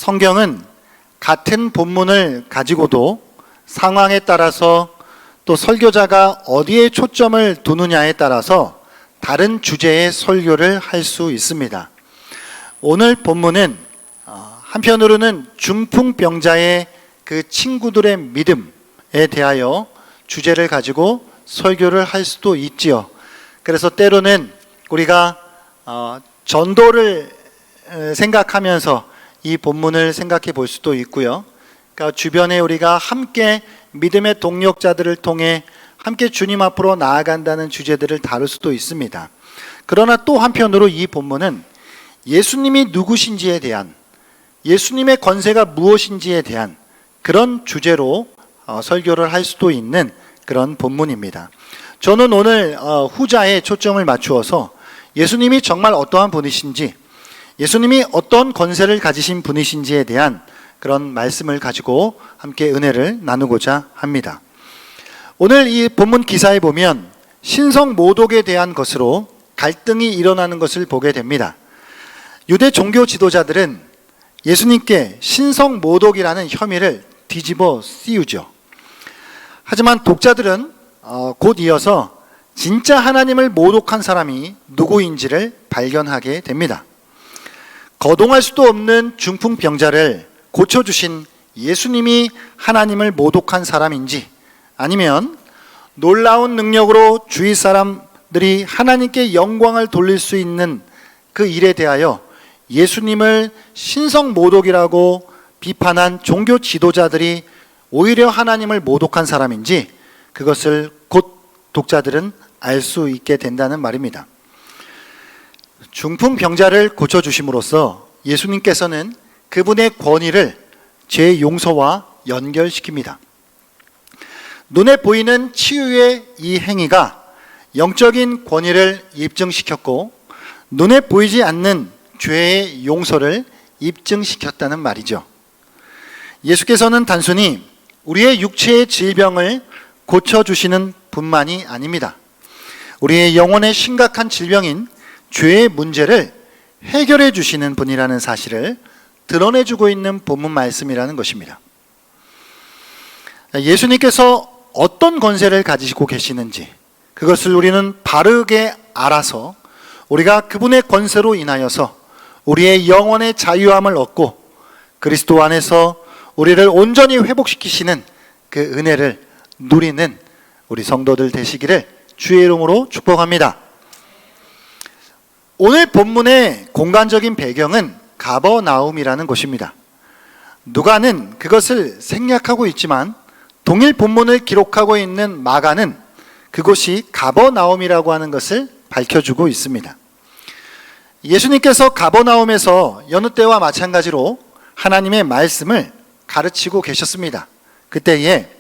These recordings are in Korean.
성경은 같은 본문을 가지고도 상황에 따라서 또 설교자가 어디에 초점을 두느냐에 따라서 다른 주제의 설교를 할 수 있습니다. 오늘 본문은 한편으로는 중풍병자의 그 친구들의 믿음에 대하여 주제를 가지고 설교를 할 수도 있지요. 그래서 때로는 우리가 전도를 생각하면서 이 본문을 생각해 볼 수도 있고요. 그러니까 주변에 우리가 함께 믿음의 동력자들을 통해 함께 주님 앞으로 나아간다는 주제들을 다룰 수도 있습니다. 그러나 또 한편으로 이 본문은 예수님이 누구신지에 대한, 예수님의 권세가 무엇인지에 대한 그런 주제로 설교를 할 수도 있는 그런 본문입니다. 저는 오늘 후자에 초점을 맞추어서 예수님이 정말 어떠한 분이신지, 예수님이 어떤 권세를 가지신 분이신지에 대한 그런 말씀을 가지고 함께 은혜를 나누고자 합니다. 오늘 이 본문 기사에 보면 신성 모독에 대한 것으로 갈등이 일어나는 것을 보게 됩니다. 유대 종교 지도자들은 예수님께 신성 모독이라는 혐의를 뒤집어 씌우죠. 하지만 독자들은 곧 이어서 진짜 하나님을 모독한 사람이 누구인지를 발견하게 됩니다. 거동할 수도 없는 중풍병자를 고쳐주신 예수님이 하나님을 모독한 사람인지, 아니면 놀라운 능력으로 주위 사람들이 하나님께 영광을 돌릴 수 있는 그 일에 대하여 예수님을 신성 모독이라고 비판한 종교 지도자들이 오히려 하나님을 모독한 사람인지, 그것을 곧 독자들은 알 수 있게 된다는 말입니다. 중풍병자를 고쳐주심으로써 예수님께서는 그분의 권위를 죄 용서와 연결시킵니다. 눈에 보이는 치유의 이 행위가 영적인 권위를 입증시켰고, 눈에 보이지 않는 죄의 용서를 입증시켰다는 말이죠. 예수께서는 단순히 우리의 육체의 질병을 고쳐주시는 분만이 아닙니다. 우리의 영혼의 심각한 질병인 죄의 문제를 해결해 주시는 분이라는 사실을 드러내주고 있는 본문 말씀이라는 것입니다. 예수님께서 어떤 권세를 가지시고 계시는지, 그것을 우리는 바르게 알아서 우리가 그분의 권세로 인하여서 우리의 영혼의 자유함을 얻고 그리스도 안에서 우리를 온전히 회복시키시는 그 은혜를 누리는 우리 성도들 되시기를 주의 이름으로 축복합니다. 오늘 본문의 공간적인 배경은 가버나움이라는 곳입니다. 누가는 그것을 생략하고 있지만 동일 본문을 기록하고 있는 마가는 그곳이 가버나움이라고 하는 것을 밝혀주고 있습니다. 예수님께서 가버나움에서 여느 때와 마찬가지로 하나님의 말씀을 가르치고 계셨습니다. 그때에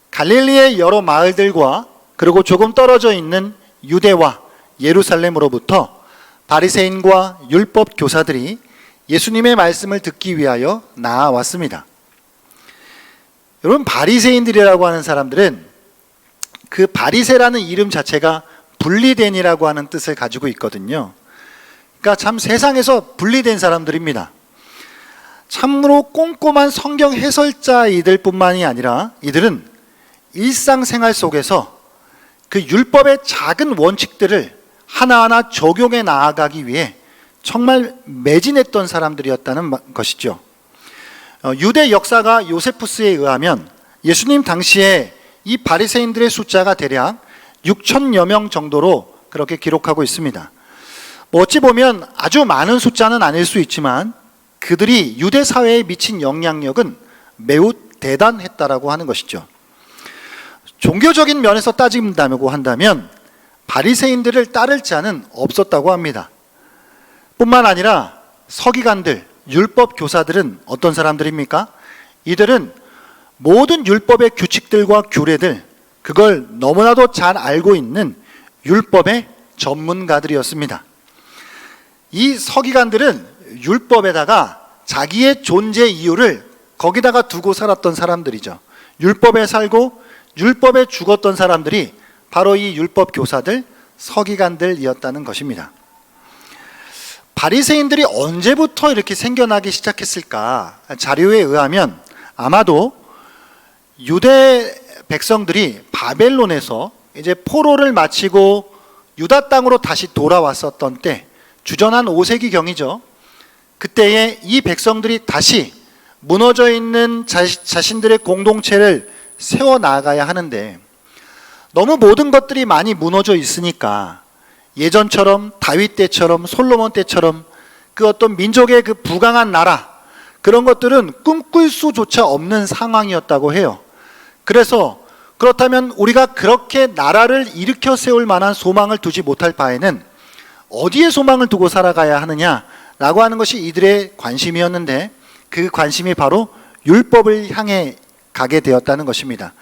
갈릴리의 여러 마을들과 그리고 조금 떨어져 있는 유대와 예루살렘으로부터 바리새인과 율법 교사들이 예수님의 말씀을 듣기 위하여 나아왔습니다. 여러분, 바리새인들이라고 하는 사람들은 그 바리새라는 이름 자체가 분리된이라고 하는 뜻을 가지고 있거든요. 그러니까 참 세상에서 분리된 사람들입니다. 참으로 꼼꼼한 성경 해설자이들 뿐만이 아니라 이들은 일상생활 속에서 그 율법의 작은 원칙들을 하나하나 적용해 나아가기 위해 정말 매진했던 사람들이었다는 것이죠. 유대 역사가 요세푸스에 의하면 예수님 당시에 이 바리새인들의 숫자가 대략 6천여 명 정도로 그렇게 기록하고 있습니다. 어찌 보면 아주 많은 숫자는 아닐 수 있지만 그들이 유대 사회에 미친 영향력은 매우 대단했다라고 하는 것이죠. 종교적인 면에서 따진다고 한다면 바리새인들을 따를 자는 없었다고 합니다. 뿐만 아니라 서기관들, 율법 교사들은 어떤 사람들입니까? 이들은 모든 율법의 규칙들과 규례들, 그걸 너무나도 잘 알고 있는 율법의 전문가들이었습니다. 이 서기관들은 율법에다가 자기의 존재 이유를 거기다가 두고 살았던 사람들이죠. 율법에 살고 율법에 죽었던 사람들이 바로 이 율법 교사들, 서기관들이었다는 것입니다. 바리새인들이 언제부터 이렇게 생겨나기 시작했을까? 자료에 의하면 아마도 유대 백성들이 바벨론에서 이제 포로를 마치고 유다 땅으로 다시 돌아왔었던 때, 주전 한 5세기경이죠. 그때에 이 백성들이 다시 무너져 있는 자신들의 공동체를 세워나가야 하는데, 너무 모든 것들이 많이 무너져 있으니까 예전처럼 다윗 때처럼 솔로몬 때처럼 그 어떤 민족의 그 부강한 나라, 그런 것들은 꿈꿀 수조차 없는 상황이었다고 해요. 그래서 그렇다면 우리가 그렇게 나라를 일으켜 세울 만한 소망을 두지 못할 바에는 어디에 소망을 두고 살아가야 하느냐라고 하는 것이 이들의 관심이었는데, 그 관심이 바로 율법을 향해 가게 되었다는 것입니다.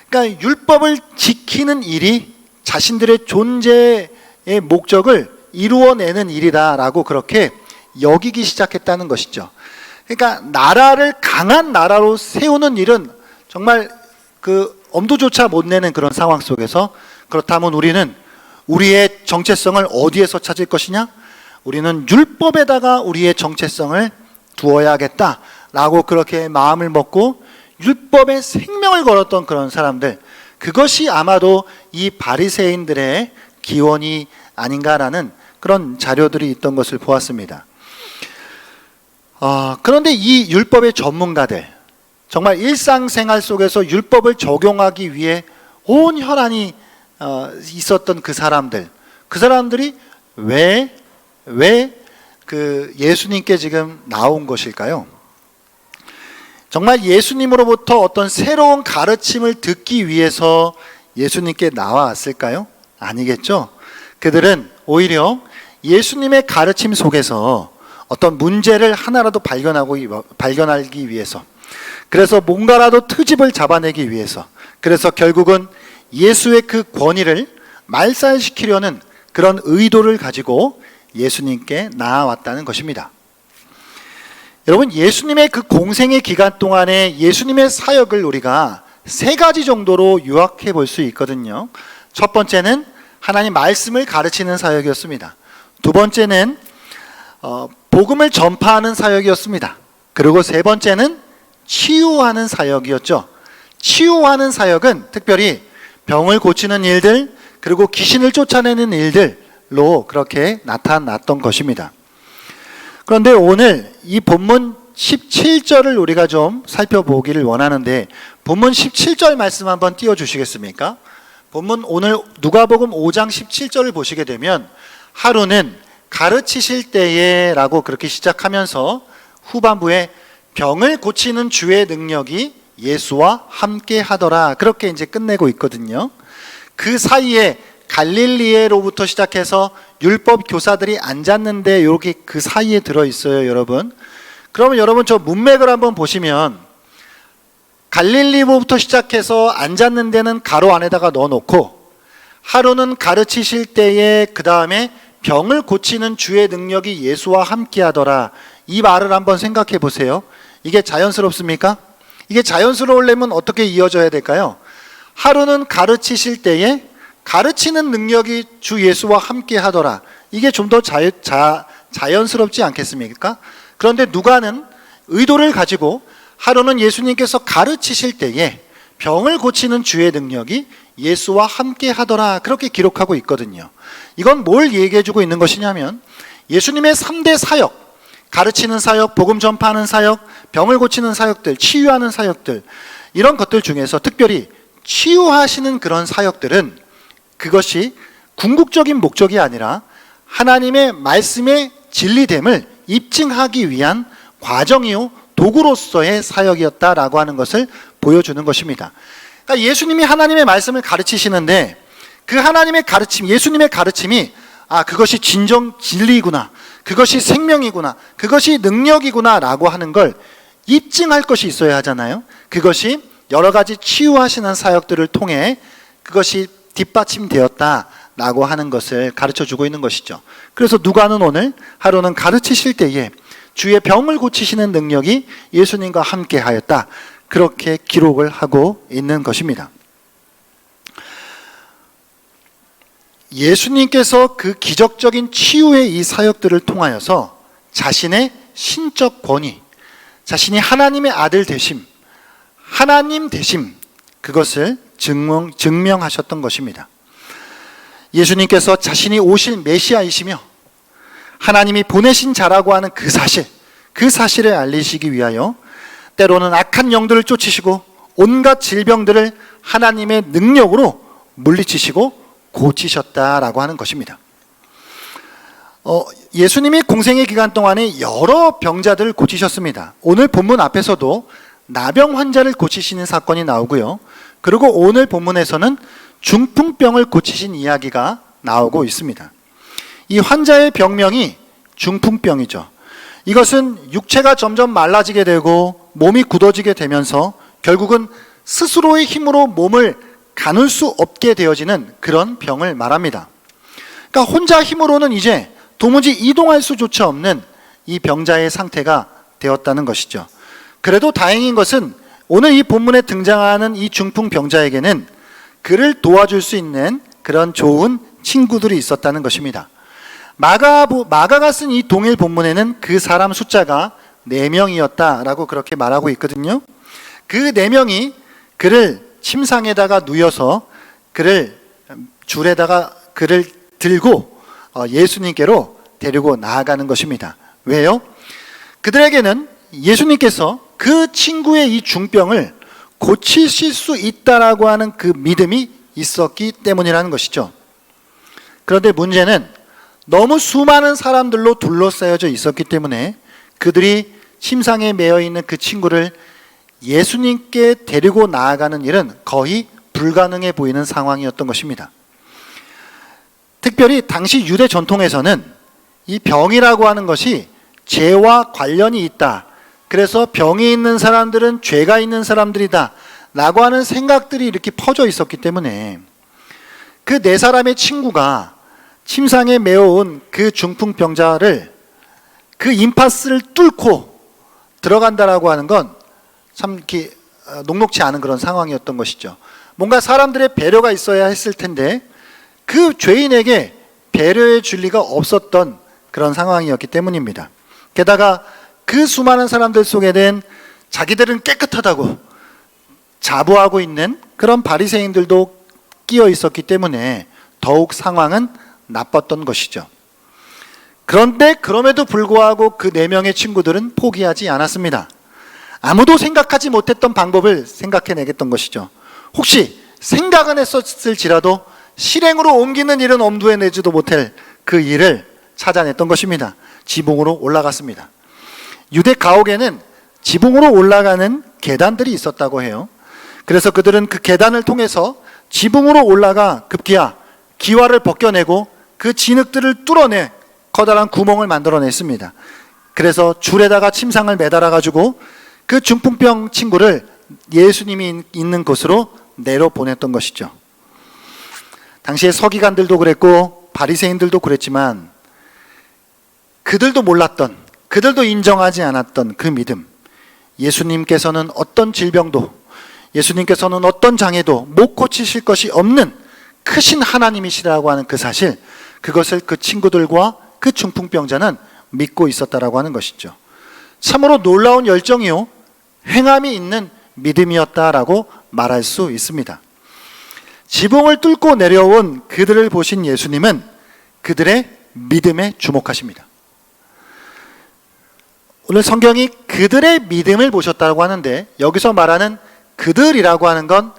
그러니까 율법을 지키는 일이 자신들의 존재의 목적을 이루어내는 일이다라고 그렇게 여기기 시작했다는 것이죠. 그러니까 나라를 강한 나라로 세우는 일은 정말 그 엄두조차 못 내는 그런 상황 속에서, 그렇다면 우리는 우리의 정체성을 어디에서 찾을 것이냐? 우리는 율법에다가 우리의 정체성을 두어야겠다라고 그렇게 마음을 먹고 율법에 생명을 걸었던 그런 사람들, 그것이 아마도 이 바리새인들의 기원이 아닌가라는 그런 자료들이 있던 것을 보았습니다. 그런데 이 율법의 전문가들, 정말 일상생활 속에서 율법을 적용하기 위해 온 혈안이 있었던 그 사람들이 왜 그 예수님께 지금 나온 것일까요? 정말 예수님으로부터 어떤 새로운 가르침을 듣기 위해서 예수님께 나왔을까요? 아니겠죠. 그들은 오히려 예수님의 가르침 속에서 어떤 문제를 하나라도 발견하기 위해서, 그래서 뭔가라도 트집을 잡아내기 위해서, 그래서 결국은 예수의 그 권위를 말살시키려는 그런 의도를 가지고 예수님께 나아왔다는 것입니다. 여러분, 예수님의 그 공생의 기간 동안에 예수님의 사역을 우리가 세 가지 정도로 요약해 볼 수 있거든요. 첫 번째는 하나님 말씀을 가르치는 사역이었습니다. 두 번째는 복음을 전파하는 사역이었습니다. 그리고 세 번째는 치유하는 사역이었죠. 치유하는 사역은 특별히 병을 고치는 일들, 그리고 귀신을 쫓아내는 일들로 그렇게 나타났던 것입니다. 그런데 오늘 이 본문 17절을 우리가 좀 살펴보기를 원하는데, 본문 17절 말씀 한번 띄워주시겠습니까? 본문 오늘 누가복음 5장 17절을 보시게 되면, 하루는 가르치실 때에 라고 그렇게 시작하면서 후반부에 병을 고치는 주의 능력이 예수와 함께 하더라, 그렇게 이제 끝내고 있거든요. 그 사이에 갈릴리에로부터 시작해서 율법 교사들이 앉았는데 이렇게 그 사이에 들어있어요, 여러분. 그러면 여러분 저 문맥을 한번 보시면, 갈릴리로부터 시작해서 앉았는 데는 가로 안에다가 넣어놓고, 하루는 가르치실 때에 그 다음에 병을 고치는 주의 능력이 예수와 함께 하더라, 이 말을 한번 생각해 보세요. 이게 자연스럽습니까? 이게 자연스러우려면 어떻게 이어져야 될까요? 하루는 가르치실 때에 가르치는 능력이 주 예수와 함께 하더라, 이게 좀 더 자연스럽지 않겠습니까? 그런데 누가는 의도를 가지고 하루는 예수님께서 가르치실 때에 병을 고치는 주의 능력이 예수와 함께 하더라, 그렇게 기록하고 있거든요. 이건 뭘 얘기해주고 있는 것이냐면, 예수님의 3대 사역, 가르치는 사역, 복음 전파하는 사역, 병을 고치는 사역들, 치유하는 사역들, 이런 것들 중에서 특별히 치유하시는 그런 사역들은 그것이 궁극적인 목적이 아니라 하나님의 말씀의 진리됨을 입증하기 위한 과정이요 도구로서의 사역이었다라고 하는 것을 보여주는 것입니다. 그러니까 예수님이 하나님의 말씀을 가르치시는데, 그 하나님의 가르침, 예수님의 가르침이 그것이 진정 진리구나, 그것이 생명이구나, 그것이 능력이구나 라고 하는 걸 입증할 것이 있어야 하잖아요. 그것이 여러 가지 치유하시는 사역들을 통해 그것이 뒷받침되었다라고 하는 것을 가르쳐주고 있는 것이죠. 그래서 누가는 오늘 하루는 가르치실 때에 주의 병을 고치시는 능력이 예수님과 함께 하였다, 그렇게 기록을 하고 있는 것입니다. 예수님께서 그 기적적인 치유의 이 사역들을 통하여서 자신의 신적 권위, 자신이 하나님의 아들 되심, 하나님 되심, 그것을 증명하셨던 것입니다. 예수님께서 자신이 오실 메시아이시며 하나님이 보내신 자라고 하는 그 사실을 알리시기 위하여 때로는 악한 영들을 쫓으시고 온갖 질병들을 하나님의 능력으로 물리치시고 고치셨다라고 하는 것입니다. 예수님이 공생의 기간 동안에 여러 병자들을 고치셨습니다. 오늘 본문 앞에서도 나병 환자를 고치시는 사건이 나오고요. 그리고 오늘 본문에서는 중풍병을 고치신 이야기가 나오고 있습니다. 이 환자의 병명이 중풍병이죠. 이것은 육체가 점점 말라지게 되고 몸이 굳어지게 되면서 결국은 스스로의 힘으로 몸을 가눌 수 없게 되어지는 그런 병을 말합니다. 그러니까 혼자 힘으로는 이제 도무지 이동할 수조차 없는 이 병자의 상태가 되었다는 것이죠. 그래도 다행인 것은 오늘 이 본문에 등장하는 이 중풍병자에게는 그를 도와줄 수 있는 그런 좋은 친구들이 있었다는 것입니다. 마가가 쓴 이 동일 본문에는 그 사람 숫자가 4명이었다라고 그렇게 말하고 있거든요. 그 4명이 그를 침상에다가 누워서 그를 줄에다가 그를 들고 예수님께로 데리고 나아가는 것입니다. 왜요? 그들에게는 예수님께서 그 친구의 이 중병을 고치실 수 있다라고 하는 그 믿음이 있었기 때문이라는 것이죠. 그런데 문제는 너무 수많은 사람들로 둘러싸여져 있었기 때문에 그들이 침상에 매여 있는 그 친구를 예수님께 데리고 나아가는 일은 거의 불가능해 보이는 상황이었던 것입니다. 특별히 당시 유대 전통에서는 이 병이라고 하는 것이 죄와 관련이 있다. 그래서 병이 있는 사람들은 죄가 있는 사람들이다 라고 하는 생각들이 이렇게 퍼져 있었기 때문에 그 4사람의 친구가 침상에 메어온 그 중풍병자를 그 임파스를 뚫고 들어간다라고 하는 건 참 이렇게 녹록지 않은 그런 상황이었던 것이죠. 뭔가 사람들의 배려가 있어야 했을 텐데 그 죄인에게 배려해 줄 리가 없었던 그런 상황이었기 때문입니다. 게다가 그 수많은 사람들 속에는 자기들은 깨끗하다고 자부하고 있는 그런 바리새인들도 끼어 있었기 때문에 더욱 상황은 나빴던 것이죠. 그런데 그럼에도 불구하고 그 4명의 친구들은 포기하지 않았습니다. 아무도 생각하지 못했던 방법을 생각해내겠던 것이죠. 혹시 생각은 했었을지라도 실행으로 옮기는 일은 엄두에 내지도 못할 그 일을 찾아냈던 것입니다. 지붕으로 올라갔습니다. 유대 가옥에는 지붕으로 올라가는 계단들이 있었다고 해요. 그래서 그들은 그 계단을 통해서 지붕으로 올라가 급기야 기와를 벗겨내고 그 진흙들을 뚫어내 커다란 구멍을 만들어냈습니다. 그래서 줄에다가 침상을 매달아 가지고 그 중풍병 친구를 예수님이 있는 곳으로 내려보냈던 것이죠. 당시에 서기관들도 그랬고 바리새인들도 그랬지만 그들도 몰랐던, 그들도 인정하지 않았던 그 믿음, 예수님께서는 어떤 질병도, 예수님께서는 어떤 장애도 못 고치실 것이 없는 크신 하나님이시라고 하는 그 사실, 그것을 그 친구들과 그 중풍병자는 믿고 있었다라고 하는 것이죠. 참으로 놀라운 열정이요, 행함이 있는 믿음이었다라고 말할 수 있습니다. 지붕을 뚫고 내려온 그들을 보신 예수님은 그들의 믿음에 주목하십니다. 오늘 성경이 그들의 믿음을 보셨다고 하는데 여기서 말하는 그들이라고 하는 건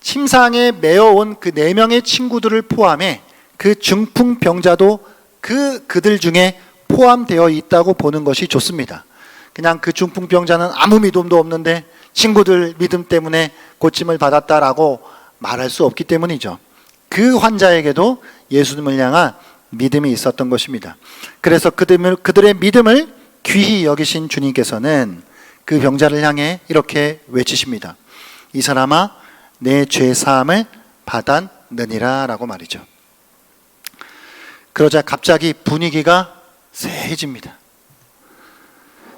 침상에 메어온 그 4명의 친구들을 포함해 그 중풍병자도 그들 중에 포함되어 있다고 보는 것이 좋습니다. 그냥 그 중풍병자는 아무 믿음도 없는데 친구들 믿음 때문에 고침을 받았다라고 말할 수 없기 때문이죠. 그 환자에게도 예수님을 향한 믿음이 있었던 것입니다. 그래서 그들의 믿음을 귀히 여기신 주님께서는 그 병자를 향해 이렇게 외치십니다. 이 사람아, 내 죄 사함을 받았느니라 라고 말이죠. 그러자 갑자기 분위기가 쎄해집니다.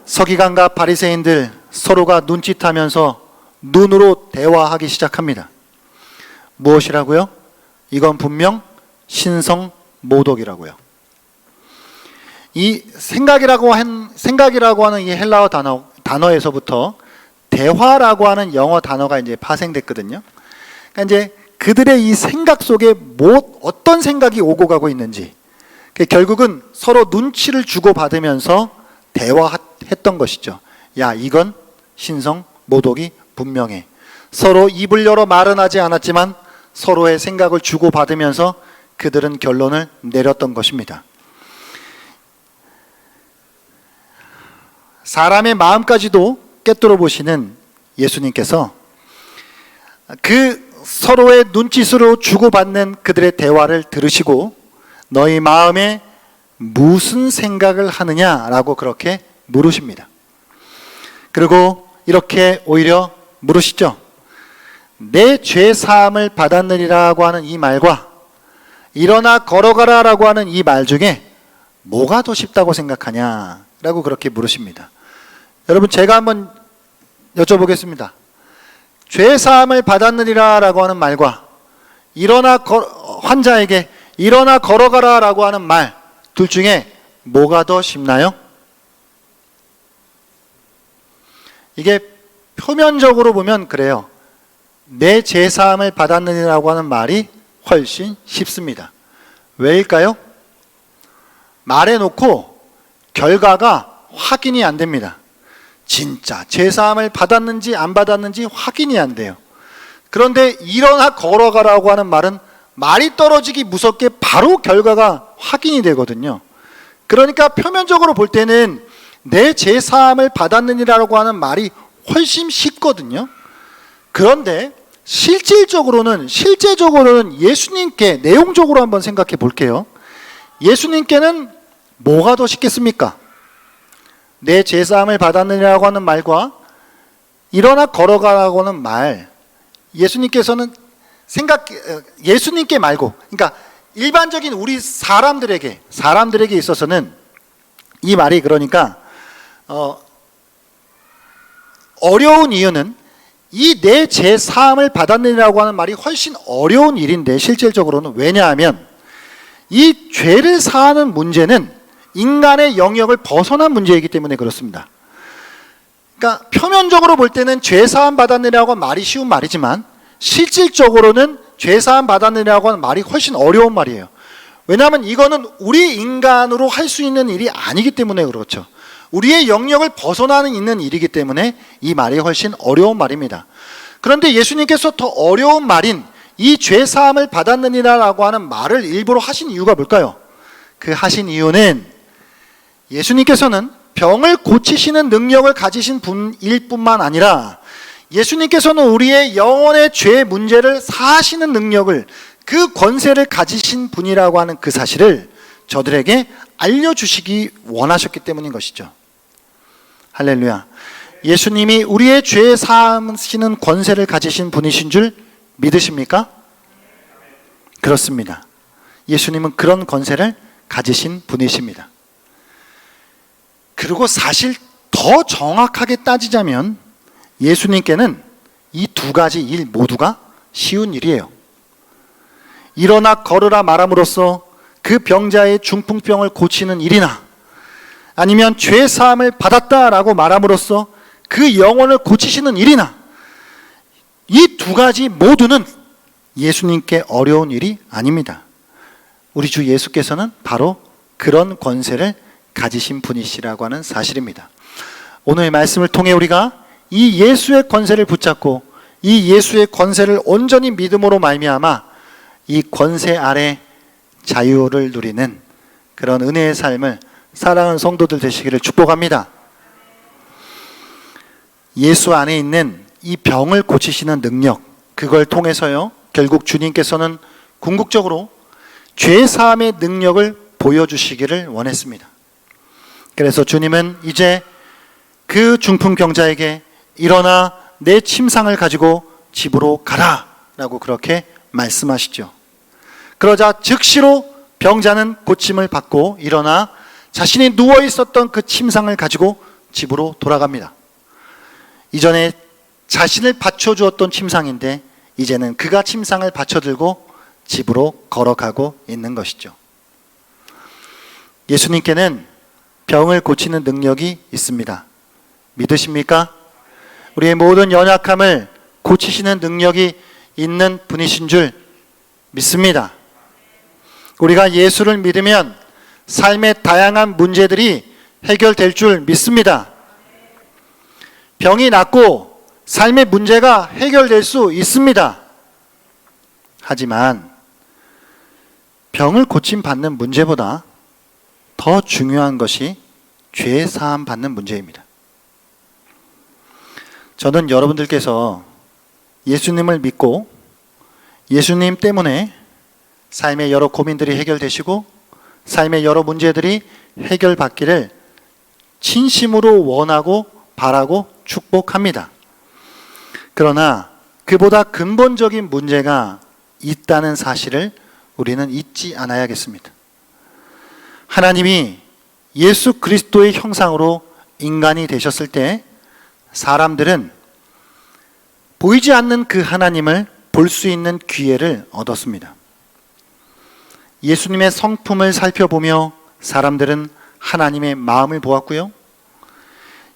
서기관과 바리새인들 서로가 눈짓하면서 눈으로 대화하기 시작합니다. 무엇이라고요? 이건 분명 신성 모독이라고요. 이 생각이라고 하는 이 헬라어 단어에서부터 대화라고 하는 영어 단어가 이제 파생됐거든요. 그러니까 이제 그들의 이 생각 속에 어떤 생각이 오고 가고 있는지, 결국은 서로 눈치를 주고 받으면서 대화했던 것이죠. 야, 이건 신성 모독이 분명해. 서로 입을 열어 말은 하지 않았지만 서로의 생각을 주고 받으면서 그들은 결론을 내렸던 것입니다. 사람의 마음까지도 꿰뚫어 보시는 예수님께서 그 서로의 눈짓으로 주고받는 그들의 대화를 들으시고 너희 마음에 무슨 생각을 하느냐라고 그렇게 물으십니다. 그리고 이렇게 오히려 물으시죠. 내 죄 사함을 받았느니라고 하는 이 말과 일어나 걸어가라라고 하는 이 말 중에 뭐가 더 쉽다고 생각하냐라고 그렇게 물으십니다. 여러분, 제가 한번 여쭤보겠습니다. 죄 사함을 받았느니라라고 하는 말과 환자에게 일어나 걸어가라라고 하는 말 둘 중에 뭐가 더 쉽나요? 이게 표면적으로 보면 그래요. 내 죄 사함을 받았느니라고 하는 말이 훨씬 쉽습니다. 왜일까요? 말해놓고 결과가 확인이 안 됩니다. 진짜 죄 사함을 받았는지 안 받았는지 확인이 안 돼요. 그런데 일어나 걸어가라고 하는 말은 말이 떨어지기 무섭게 바로 결과가 확인이 되거든요. 그러니까 표면적으로 볼 때는 내 죄 사함을 받았느니라고 하는 말이 훨씬 쉽거든요. 그런데 실제적으로는 예수님께 내용적으로 한번 생각해 볼게요. 예수님께는 뭐가 더 쉽겠습니까? 내 죄 사함을 받았느니라고 하는 말과 일어나 걸어가라고 하는 말, 예수님께 말고, 그러니까 일반적인 우리 사람들에게 있어서는 이 말이 그러니까 어려운 이유는 이 내 죄 사함을 받았느니라고 하는 말이 훨씬 어려운 일인데, 실질적으로는 왜냐하면 이 죄를 사하는 문제는 인간의 영역을 벗어난 문제이기 때문에 그렇습니다. 그러니까 표면적으로 볼 때는 죄 사함 받았느냐고 하는 말이 쉬운 말이지만 실질적으로는 죄 사함 받았느냐고 하는 말이 훨씬 어려운 말이에요. 왜냐하면 이거는 우리 인간으로 할 수 있는 일이 아니기 때문에 그렇죠. 우리의 영역을 벗어나는 있는 일이기 때문에 이 말이 훨씬 어려운 말입니다. 그런데 예수님께서 더 어려운 말인 이 죄 사함을 받았느니라고 하는 말을 일부러 하신 이유가 뭘까요? 그 하신 이유는 예수님께서는 병을 고치시는 능력을 가지신 분일 뿐만 아니라 예수님께서는 우리의 영혼의 죄 문제를 사하시는 능력을, 그 권세를 가지신 분이라고 하는 그 사실을 저들에게 알려주시기 원하셨기 때문인 것이죠. 할렐루야. 예수님이 우리의 죄 사하시는 권세를 가지신 분이신 줄 믿으십니까? 그렇습니다. 예수님은 그런 권세를 가지신 분이십니다. 그리고 사실 더 정확하게 따지자면 예수님께는 이 두 가지 일 모두가 쉬운 일이에요. 일어나 걸으라 말함으로써 그 병자의 중풍병을 고치는 일이나, 아니면 죄 사함을 받았다라고 말함으로써 그 영혼을 고치시는 일이나, 이 두 가지 모두는 예수님께 어려운 일이 아닙니다. 우리 주 예수께서는 바로 그런 권세를 가지신 분이시라고 하는 사실입니다. 오늘 말씀을 통해 우리가 이 예수의 권세를 붙잡고 이 예수의 권세를 온전히 믿음으로 말미암아 이 권세 아래 자유를 누리는 그런 은혜의 삶을 사랑하는 성도들 되시기를 축복합니다. 예수 안에 있는 이 병을 고치시는 능력, 그걸 통해서요, 결국 주님께서는 궁극적으로 죄 사함의 능력을 보여주시기를 원했습니다. 그래서 주님은 이제 그 중풍병자에게 일어나 내 침상을 가지고 집으로 가라 라고 그렇게 말씀하시죠. 그러자 즉시로 병자는 고침을 받고 일어나 자신이 누워 있었던 그 침상을 가지고 집으로 돌아갑니다. 이전에 자신을 받쳐주었던 침상인데 이제는 그가 침상을 받쳐들고 집으로 걸어가고 있는 것이죠. 예수님께는 병을 고치는 능력이 있습니다. 믿으십니까? 우리의 모든 연약함을 고치시는 능력이 있는 분이신 줄 믿습니다. 우리가 예수를 믿으면 삶의 다양한 문제들이 해결될 줄 믿습니다. 병이 낫고 삶의 문제가 해결될 수 있습니다. 하지만 병을 고침받는 문제보다 더 중요한 것이 죄 사함 받는 문제입니다. 저는 여러분들께서 예수님을 믿고 예수님 때문에 삶의 여러 고민들이 해결되시고 삶의 여러 문제들이 해결받기를 진심으로 원하고 바라고 축복합니다. 그러나 그보다 근본적인 문제가 있다는 사실을 우리는 잊지 않아야겠습니다. 하나님이 예수 그리스도의 형상으로 인간이 되셨을 때 사람들은 보이지 않는 그 하나님을 볼 수 있는 기회를 얻었습니다. 예수님의 성품을 살펴보며 사람들은 하나님의 마음을 보았고요.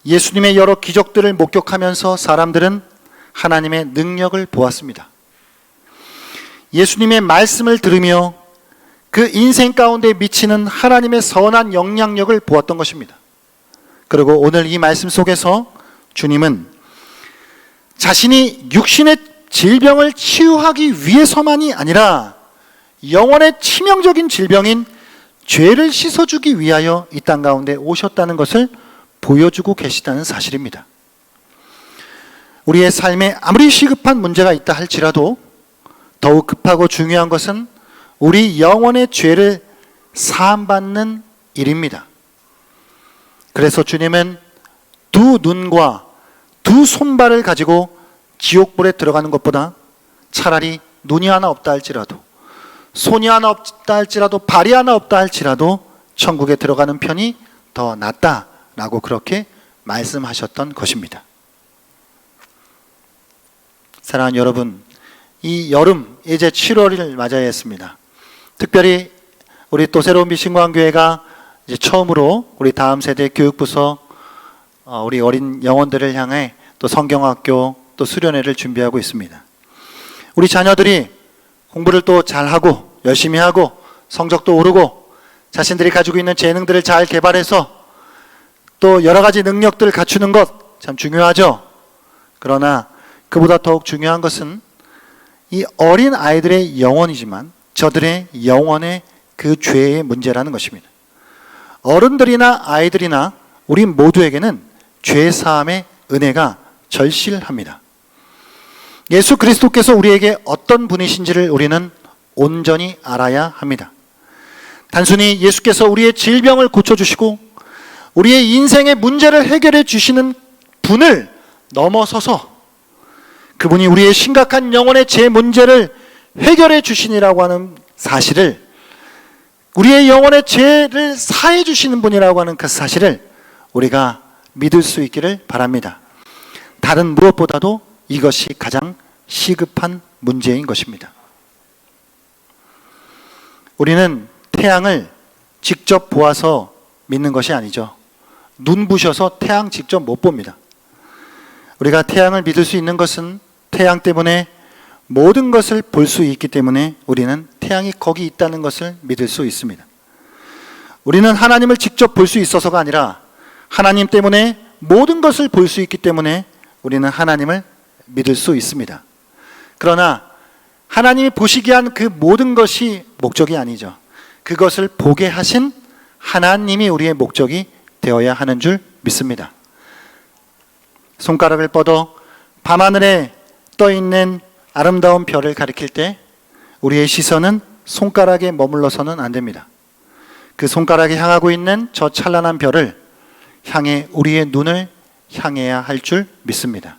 예수님의 여러 기적들을 목격하면서 사람들은 하나님의 능력을 보았습니다. 예수님의 말씀을 들으며 그 인생 가운데 미치는 하나님의 선한 영향력을 보았던 것입니다. 그리고 오늘 이 말씀 속에서 주님은 자신이 육신의 질병을 치유하기 위해서만이 아니라 영혼의 치명적인 질병인 죄를 씻어주기 위하여 이 땅 가운데 오셨다는 것을 보여주고 계시다는 사실입니다. 우리의 삶에 아무리 시급한 문제가 있다 할지라도 더욱 급하고 중요한 것은 우리 영혼의 죄를 사함받는 일입니다. 그래서 주님은 두 눈과 두 손발을 가지고 지옥불에 들어가는 것보다 차라리 눈이 하나 없다 할지라도 손이 하나 없다 할지라도 발이 하나 없다 할지라도 천국에 들어가는 편이 더 낫다라고 그렇게 말씀하셨던 것입니다. 사랑하는 여러분, 이 여름 이제 7월을 맞아야 했습니다. 특별히 우리 또 새로운 미신광교회가 이제 처음으로 우리 다음 세대 교육부서 우리 어린 영혼들을 향해 또 성경학교 또 수련회를 준비하고 있습니다. 우리 자녀들이 공부를 또 잘하고 열심히 하고 성적도 오르고 자신들이 가지고 있는 재능들을 잘 개발해서 또 여러 가지 능력들을 갖추는 것 참 중요하죠. 그러나 그보다 더욱 중요한 것은 이 어린 아이들의 영혼이지만 저들의 영혼의 그 죄의 문제라는 것입니다. 어른들이나 아이들이나 우리 모두에게는 죄 사함의 은혜가 절실합니다. 예수 그리스도께서 우리에게 어떤 분이신지를 우리는 온전히 알아야 합니다. 단순히 예수께서 우리의 질병을 고쳐주시고 우리의 인생의 문제를 해결해 주시는 분을 넘어서서 그분이 우리의 심각한 영혼의 죄 문제를 해결해 주시니라고 하는 사실을, 우리의 영혼의 죄를 사해 주시는 분이라고 하는 그 사실을 우리가 믿을 수 있기를 바랍니다. 다른 무엇보다도 이것이 가장 시급한 문제인 것입니다. 우리는 태양을 직접 보아서 믿는 것이 아니죠. 눈부셔서 태양 직접 못 봅니다. 우리가 태양을 믿을 수 있는 것은 태양 때문에 모든 것을 볼 수 있기 때문에 우리는 태양이 거기 있다는 것을 믿을 수 있습니다. 우리는 하나님을 직접 볼 수 있어서가 아니라 하나님 때문에 모든 것을 볼 수 있기 때문에 우리는 하나님을 믿을 수 있습니다. 그러나 하나님이 보시기 한 그 모든 것이 목적이 아니죠. 그것을 보게 하신 하나님이 우리의 목적이 되어야 하는 줄 믿습니다. 손가락을 뻗어 밤하늘에 떠있는 아름다운 별을 가리킬 때 우리의 시선은 손가락에 머물러서는 안 됩니다. 그 손가락이 향하고 있는 저 찬란한 별을 향해 우리의 눈을 향해야 할 줄 믿습니다.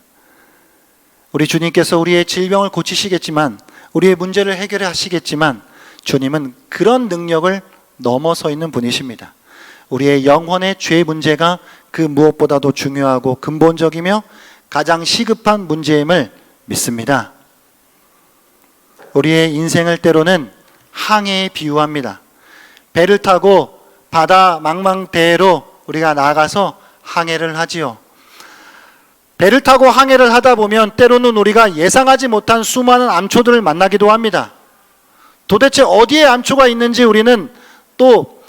우리 주님께서 우리의 질병을 고치시겠지만, 우리의 문제를 해결해 하시겠지만, 주님은 그런 능력을 넘어서 있는 분이십니다. 우리의 영혼의 죄 문제가 그 무엇보다도 중요하고 근본적이며 가장 시급한 문제임을 믿습니다. 우리의 인생을 때로는 항해에 비유합니다. 배를 타고 바다 망망대해로 우리가 나가서 항해를 하지요. 배를 타고 항해를 하다 보면 때로는 우리가 예상하지 못한 수많은 암초들을 만나기도 합니다. 도대체 어디에 암초가 있는지 우리는 또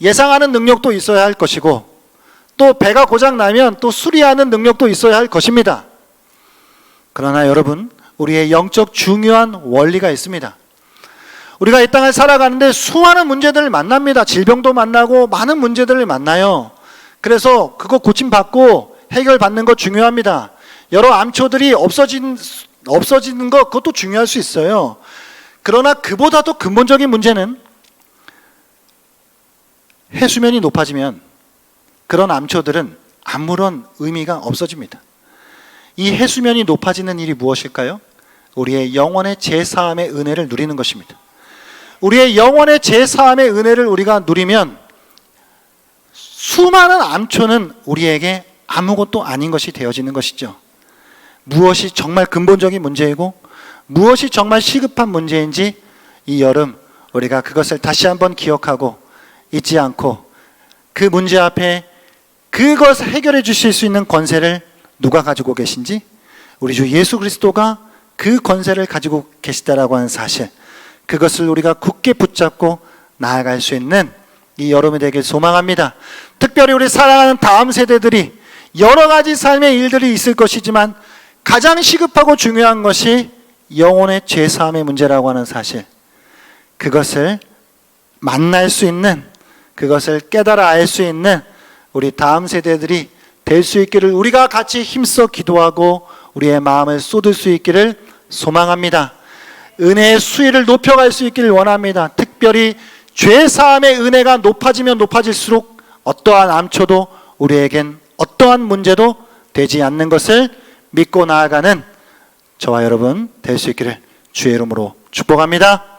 예상하는 능력도 있어야 할 것이고, 또 배가 고장 나면 또 수리하는 능력도 있어야 할 것입니다. 그러나 여러분, 우리의 영적 중요한 원리가 있습니다. 우리가 이 땅을 살아가는데 수많은 문제들을 만납니다. 질병도 만나고 많은 문제들을 만나요. 그래서 그거 고침받고 해결받는 거 중요합니다. 여러 암초들이 없어지는 거, 그것도 중요할 수 있어요. 그러나 그보다도 근본적인 문제는 해수면이 높아지면 그런 암초들은 아무런 의미가 없어집니다. 이 해수면이 높아지는 일이 무엇일까요? 우리의 영혼의 재사함의 은혜를 누리는 것입니다. 우리의 영혼의 재사함의 은혜를 우리가 누리면 수많은 암초는 우리에게 아무것도 아닌 것이 되어지는 것이죠. 무엇이 정말 근본적인 문제이고 무엇이 정말 시급한 문제인지 이 여름 우리가 그것을 다시 한번 기억하고 잊지 않고 그 문제 앞에 그것을 해결해 주실 수 있는 권세를 누가 가지고 계신지, 우리 주 예수 그리스도가 그 권세를 가지고 계시다라고 하는 사실, 그것을 우리가 굳게 붙잡고 나아갈 수 있는 이 여름이 되길 소망합니다. 특별히 우리 사랑하는 다음 세대들이 여러 가지 삶의 일들이 있을 것이지만 가장 시급하고 중요한 것이 영혼의 죄사함의 문제라고 하는 사실, 그것을 만날 수 있는, 그것을 깨달아 알 수 있는 우리 다음 세대들이 될 수 있기를 우리가 같이 힘써 기도하고 우리의 마음을 쏟을 수 있기를 소망합니다. 은혜의 수위를 높여갈 수 있기를 원합니다. 특별히 죄사함의 은혜가 높아지면 높아질수록 어떠한 암초도 우리에겐 어떠한 문제도 되지 않는 것을 믿고 나아가는 저와 여러분 될 수 있기를 주의 이름으로 축복합니다.